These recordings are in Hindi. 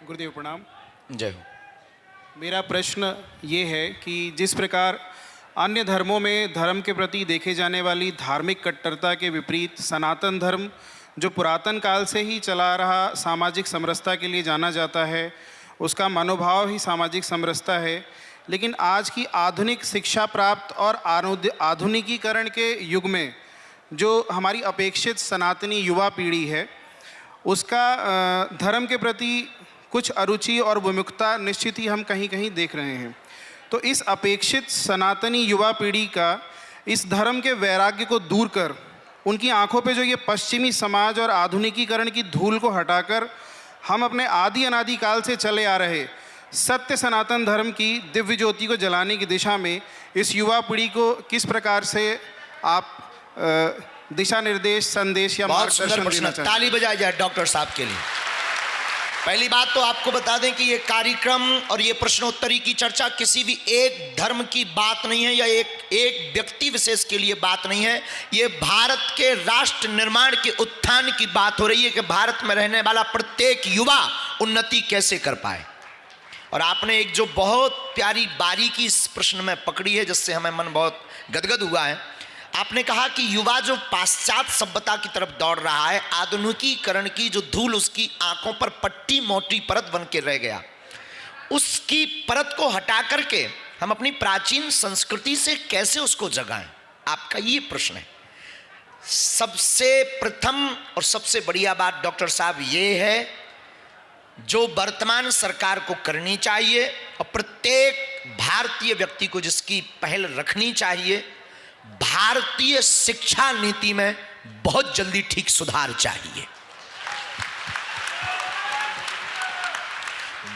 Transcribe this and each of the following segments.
गुरुदेव प्रणाम। जय हो। मेरा प्रश्न ये है कि जिस प्रकार अन्य धर्मों में धर्म के प्रति देखे जाने वाली धार्मिक कट्टरता के विपरीत सनातन धर्म, जो पुरातन काल से ही चला रहा सामाजिक समरसता के लिए जाना जाता है, उसका मनोभाव ही सामाजिक समरसता है, लेकिन आज की आधुनिक शिक्षा प्राप्त और आधुनिकीकरण के युग में जो हमारी अपेक्षित सनातनी युवा पीढ़ी है, उसका धर्म के प्रति कुछ अरुचि और विमुखता निश्चित ही हम कहीं कहीं देख रहे हैं। तो इस अपेक्षित सनातनी युवा पीढ़ी का इस धर्म के वैराग्य को दूर कर उनकी आंखों पे जो ये पश्चिमी समाज और आधुनिकीकरण की धूल को हटाकर हम अपने आदि अनादि काल से चले आ रहे सत्य सनातन धर्म की दिव्य ज्योति को जलाने की दिशा में इस युवा पीढ़ी को किस प्रकार से आप दिशा निर्देश, संदेश या मार्गदर्शन देना चाहते हैं? ताली बजाई जाए डॉक्टर साहब के लिए। पहली बात तो आपको बता दें कि ये कार्यक्रम और ये प्रश्नोत्तरी की चर्चा किसी भी एक धर्म की बात नहीं है या एक व्यक्ति विशेष के लिए बात नहीं है। ये भारत के राष्ट्र निर्माण के उत्थान की बात हो रही है कि भारत में रहने वाला प्रत्येक युवा उन्नति कैसे कर पाए। और आपने एक जो बहुत प्यारी बारीकी इस प्रश्न में पकड़ी है जिससे हमें मन बहुत गदगद हुआ है। आपने कहा कि युवा जो पाश्चात्य सभ्यता की तरफ दौड़ रहा है, आधुनिकीकरण की जो धूल उसकी आंखों पर पट्टी मोटी परत बन के रह गया, उसकी परत को हटा करके हम अपनी प्राचीन संस्कृति से कैसे उसको जगाएं, आपका ये प्रश्न है। सबसे प्रथम और सबसे बढ़िया बात डॉक्टर साहब ये है जो वर्तमान सरकार को करनी चाहिए और प्रत्येक भारतीय व्यक्ति को जिसकी पहल रखनी चाहिए, भारतीय शिक्षा नीति में बहुत जल्दी ठीक सुधार चाहिए।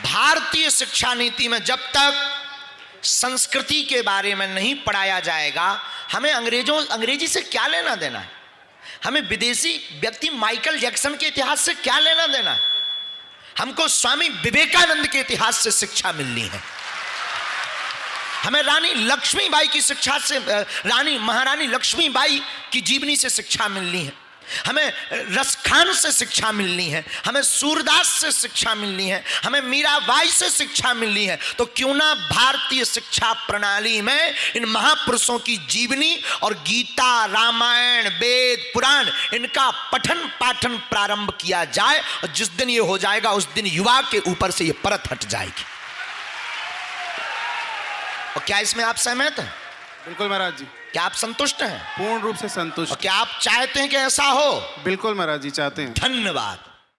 भारतीय शिक्षा नीति में जब तक संस्कृति के बारे में नहीं पढ़ाया जाएगा, हमें अंग्रेजी से क्या लेना देना है, हमें विदेशी व्यक्ति माइकल जैक्सन के इतिहास से क्या लेना देना है, हमको स्वामी विवेकानंद के इतिहास से शिक्षा मिलनी है, हमें रानी लक्ष्मीबाई की शिक्षा से, महारानी लक्ष्मीबाई की जीवनी से शिक्षा मिलनी है, हमें रसखान से शिक्षा मिलनी है, हमें सूरदास से शिक्षा मिलनी है, हमें मीराबाई से शिक्षा मिलनी है। तो क्यों ना भारतीय शिक्षा प्रणाली में इन महापुरुषों की जीवनी और गीता, रामायण, वेद, पुराण इनका पठन पाठन प्रारंभ किया जाए और जिस दिन ये हो जाएगा उस दिन युवा के ऊपर से ये परत हट जाएगी। और क्या इसमें आप सहमत हैं? बिल्कुल महाराज जी। क्या आप संतुष्ट हैं? पूर्ण रूप से संतुष्ट। और क्या आप चाहते हैं कि ऐसा हो? बिल्कुल महाराज जी, चाहते हैं। धन्यवाद।